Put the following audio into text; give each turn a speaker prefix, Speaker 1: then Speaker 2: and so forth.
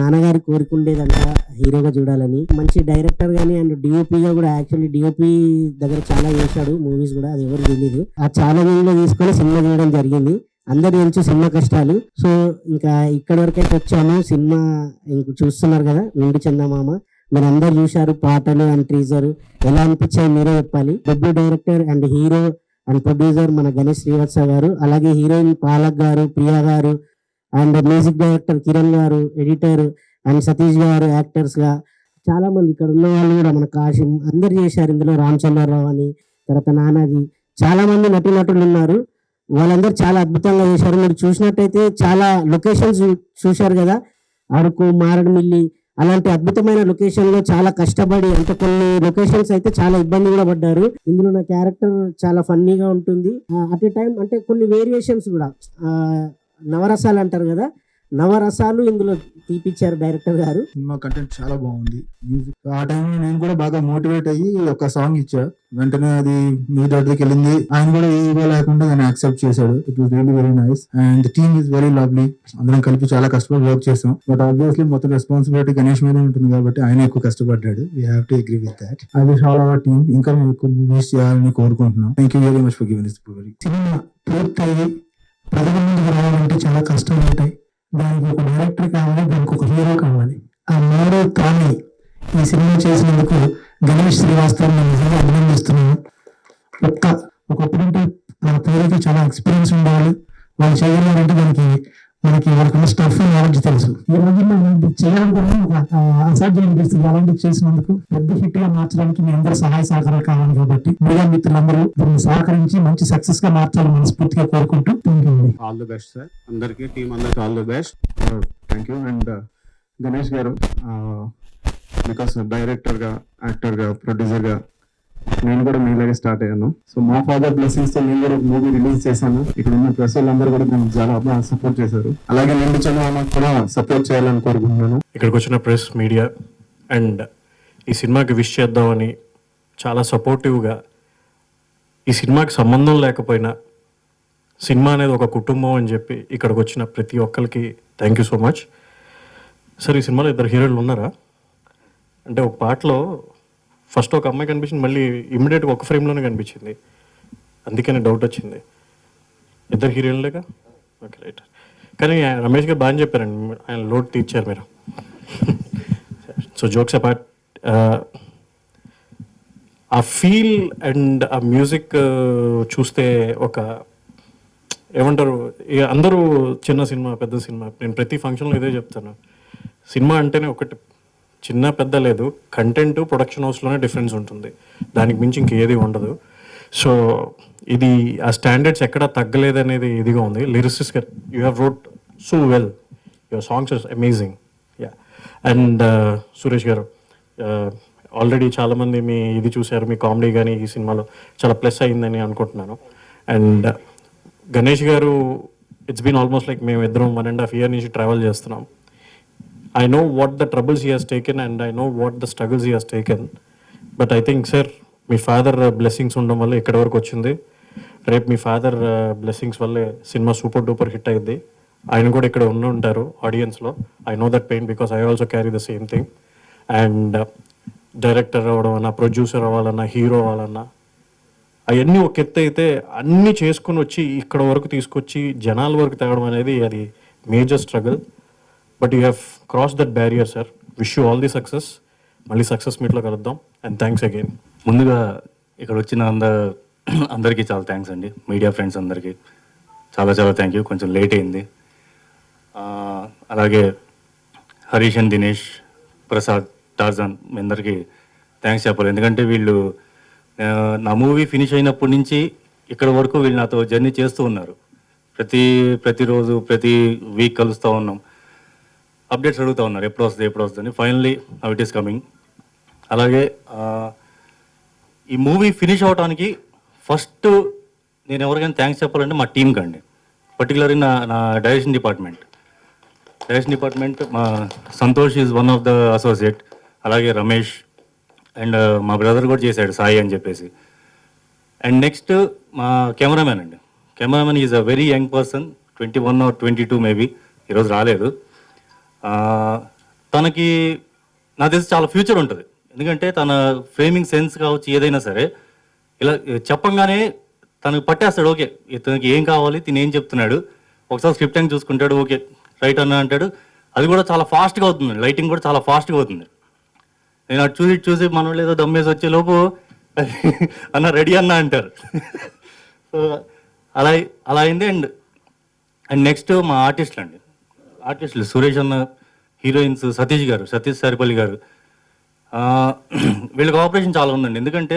Speaker 1: నాన్నగారి కోరిక ఉండేదంట హీరోగా చూడాలని. మంచి డైరెక్టర్ గానీ అండ్ డిఓపిగా కూడా, యాక్చువల్లీ డిఓపి దగ్గర చాలా చేశాడు మూవీస్ కూడా, అది ఎవరు తెలియదు. ఆ ఛాలెంజింగ్ లో తీసుకొని సినిమా చేయడం జరిగింది. అందరు తెలుసు సినిమా కష్టాలు. సో ఇంకా ఇక్కడి వరకైతే వచ్చాను. సినిమా ఇంక చూస్తున్నారు కదా, నిండు చందమామ, మీరు అందరు చూశారు. పాటలు అండ్ టీజర్ ఎలా అనిపించాయి మీరే చెప్పాలి. Debut director and hero and producer మన గణేష్ శ్రీవత్స గారు, అలాగే హీరోయిన్ పాలక్ గారు, ప్రియా గారు, అండ్ మ్యూజిక్ డైరెక్టర్ కిరణ్ గారు, ఎడిటర్ అండ్ సతీష్ గారు యాక్టర్స్ గా, చాలా మంది ఇక్కడ ఉన్న వాళ్ళు కూడా, మన కాశీం అందరు చేశారు ఇందులో. రామచంద్రరావు అని, తర్వాత నానాజీ, చాలా మంది నటులు ఉన్నారు. వాళ్ళందరూ చాలా అద్భుతంగా చేశారు. మీరు చూసినట్టయితే చాలా లొకేషన్స్ చూశారు కదా, అరకు, మారేడుమిల్లి, అలాంటి అద్భుతమైన లొకేషన్ లో చాలా కష్టపడి, అంటే కొన్ని లొకేషన్స్ అయితే చాలా ఇబ్బంది కూడా పడ్డారు. ఇందులో నా క్యారెక్టర్ చాలా ఫన్నీగా ఉంటుంది. అట్ ఏ టైం అంటే కొన్ని వేరియేషన్స్ కూడా, నవరసాలు అంటారు కదా, నవరసాలు ఇందులో తీపిచ్చారు డైరెక్టర్ గారు.
Speaker 2: సినిమా కంటెంట్ చాలా బాగుంది. మ్యూజిక్ ఆ టైంలో నేను కూడా బాగా మోటివేట్ అయ్యి ఒక సాంగ్ ఇచ్చా, వెంటనే అది మీ దగ్గరికి వెళ్ళింది. ఆయన కూడా ఈగో లేకుండా దాన్ని యాక్సెప్ట్ చేశాడు. It was really very nice and the team is very lovely. అందరం కలిపి చాలా కష్టపడి వర్క్ చేసాం. బట్ ఆబ్వియస్లీ మొత్తం రెస్పాన్సిబిలిటీ గణేష్ మీద ఉంటుంది కాబట్టి ఆయన ఎక్కువ కష్టపడ్డాడు. We have to agree with that. I wish all our team ఇంకా మేము ఎక్కువ మూవీస్ చేయాలని కోరుకుంటున్నాం. Thank you very much for giving this movie.
Speaker 3: Cinema పూర్తయి ప్రజల ముందుకు రావాలంటే చాలా కష్టాలు ఉంటాయి. దానికి ఒక డైరెక్టర్ కావాలి, దానికి ఒక హీరో కావాలి. ఆ మూడో తానే ఈ సినిమా చేసినందుకు గణేష్ శ్రీవాస్తవ్ నిజంగా అభినందిస్తున్నాను. ఒకప్పుడంటే పేరుకి చాలా ఎక్స్పీరియన్స్ ఉండాలి. వాళ్ళు చేయగలరంటే మనకి వాళ్ళకున్న స్టఫ్ నాలెడ్జ్ తెలుసు. ఈ రోజుల్లో చేయాలనుకున్నా అసాధ్యం అనిపిస్తుంది. అలాంటివి చేసినందుకు పెద్ద హిట్ గా మార్చడానికి మీ అందరూ సహాయ సహకారాలు కావాలి. కాబట్టి మీడియా మిత్రులందరూ దీన్ని సహకరించి మంచి సక్సెస్ గా మార్చాలని మనస్ఫూర్తిగా కోరుకుంటూ
Speaker 4: ఆల్ ది బెస్ట్ సార్. అందరికి టీం అందరికి all the best. Thank you. And Ganesh గారు, బికాస్ డైరెక్టర్ గా, యాక్టర్ గా, ప్రొడ్యూసర్ గా నేను కూడా మీలాగే స్టార్ట్ అయ్యాను. సో మా ఫాదర్ బ్లెస్సింగ్స్ తో నేను కూడా మూవీ రిలీజ్ చేశాను. ఇక్కడ ఉన్న ప్రెస్ వాళ్ళందరూ కూడా నాకు చాలా బాగా సపోర్ట్ చేశారు. అలాగే నిండు చందమామకు కూడా సపోర్ట్ చేయాలని కోరుకుంటున్నాను.
Speaker 5: ఇక్కడికి వచ్చిన ప్రెస్, మీడియా అండ్ ఈ సినిమాకి విష్ చేద్దామని చాలా సపోర్టివ్గా, ఈ సినిమాకి సంబంధం లేకపోయినా సినిమా అనేది ఒక కుటుంబం అని చెప్పి ఇక్కడికి వచ్చిన ప్రతి ఒక్కరికి thank you so much. Sir, ఈ సినిమాలో ఇద్దరు హీరోయిన్లు ఉన్నారా? అంటే ఒక పాటలో ఫస్ట్ ఒక అమ్మాయి కనిపించింది, మళ్ళీ ఇమ్మీడియట్గా ఒక ఫ్రేమ్లోనే కనిపించింది, అందుకని డౌట్ వచ్చింది. ఇద్దరు హీరోయిన్లేగా? Okay, right. కానీ రమేష్ గారు బాగా చెప్పారండి, ఆయన లోడ్ తీర్చారు మీరు. సో జోక్స్ అపార్ట్, ఆ ఫీల్ అండ్ ఆ మ్యూజిక్ చూస్తే ఒక ఏమంటారు, ఇక అందరూ చిన్న సినిమా, పెద్ద సినిమా, నేను ప్రతి ఫంక్షన్లో ఇదే చెప్తాను. సినిమా అంటేనే ఒకటి, చిన్న పెద్ద లేదు, కంటెంట్ ప్రొడక్షన్ హౌస్లోనే డిఫరెన్స్ ఉంటుంది, దానికి మించి ఇంకేది ఉండదు. సో ఇది ఆ స్టాండర్డ్స్ ఎక్కడ తగ్గలేదనేది ఇదిగా ఉంది. Lyricists you have wrote so well, your songs is amazing. Yeah. And Suresh గారు, ఆల్రెడీ చాలామంది మీ ఇది చూశారు, మీ కామెడీ కానీ ఈ సినిమాలో చాలా ప్లస్ అయిందని అనుకుంటున్నాను. అండ్ గణేష్ గారు, ఇట్స్ బీన్ ఆల్మోస్ట్ లైక్ మేము ఇద్దరం 1.5 years నుంచి ట్రావెల్ చేస్తున్నాం. I know what the troubles he has taken and I know what the struggles he has taken. But I think, sir, మీ ఫాదర్ బ్లెస్సింగ్స్ ఉండడం వల్ల ఇక్కడి వరకు వచ్చింది. రేపు మీ ఫాదర్ బ్లెస్సింగ్స్ వల్లే సినిమా సూపర్ డూపర్ హిట్ అయింది. ఆయన కూడా ఇక్కడ ఉంటారు ఆడియన్స్లో. I know that pain because I also carry the same thing. And director అవ్వడం అన్నా, ప్రొడ్యూసర్ అవ్వాలన్నా, హీరో అవ్వాలన్నా, అవన్నీ ఒక ఎత్తు అయితే అన్నీ చేసుకుని వచ్చి ఇక్కడ వరకు తీసుకొచ్చి జనాల వరకు తేవడం అనేది అది major struggle. But you have cross that barrier sir. Wish you all the success. మళ్ళీ సక్సెస్ మీట్లో కలుద్దాం. And thanks again.
Speaker 6: ముందుగా ఇక్కడ వచ్చిన అందరికీ చాలా థ్యాంక్స్ అండి. మీడియా ఫ్రెండ్స్ అందరికీ చాలా చాలా థ్యాంక్ యూ. కొంచెం లేట్ అయింది. అలాగే హరీష్ అండ్ దినేష్, ప్రసాద్, టార్జాన్ మీ అందరికీ థ్యాంక్స్ చెప్పాలి. ఎందుకంటే వీళ్ళు నా మూవీ ఫినిష్ అయినప్పటి నుంచి ఇక్కడ వరకు వీళ్ళు నాతో జర్నీ చేస్తూ ఉన్నారు. ప్రతిరోజు ప్రతి వీక్ కలుస్తూ ఉన్నాం, అప్డేట్స్ అడుగుతూ ఉన్నారు, ఎప్పుడు వస్తుంది. Finally now it is coming. అలాగే ఈ మూవీ ఫినిష్ అవడానికి ఫస్ట్ నేను ఎవరికైనా థ్యాంక్స్ చెప్పాలంటే మా టీంకి అండి. పర్టికులర్లీ నా డైరెక్షన్ డిపార్ట్మెంట్ మా Santosh is one of the associate. అలాగే రమేష్ అండ్ మా బ్రదర్ కూడా చేశాడు, సాయి అని చెప్పేసి. అండ్ నెక్స్ట్ మా కెమెరామ్యాన్ అండి. Cameraman is a very young person, 21 or 22 maybe, ఈరోజు రాలేదు. తనకి నాకు తెలిసి చాలా ఫ్యూచర్ ఉంటుంది. ఎందుకంటే తన ఫ్రేమింగ్ సెన్స్ కావచ్చు ఏదైనా సరే ఇలా చెప్పంగానే తనకు పట్టేస్తాడు. ఓకే ఇతనికి ఏం కావాలి, తిని ఏం చెప్తున్నాడు, ఒకసారి స్క్రిప్ట్ అని చూసుకుంటాడు, ఓకే రైట్ అన్న అంటాడు. అది కూడా చాలా ఫాస్ట్గా అవుతుంది, లైటింగ్ కూడా చాలా ఫాస్ట్గా అవుతుంది. నేను అటు చూసి మనం ఏదో దమ్మేసి వచ్చే లోపు అన్న రెడీ అన్న అంటారు. సో అలా అయింది. అండ్ నెక్స్ట్ మా ఆర్టిస్టులు సురేష్ అన్న, హీరోయిన్స్ సతీష్ సారిపల్లి గారు, వీళ్ళ కోఆపరేషన్ చాలా ఉందండి. ఎందుకంటే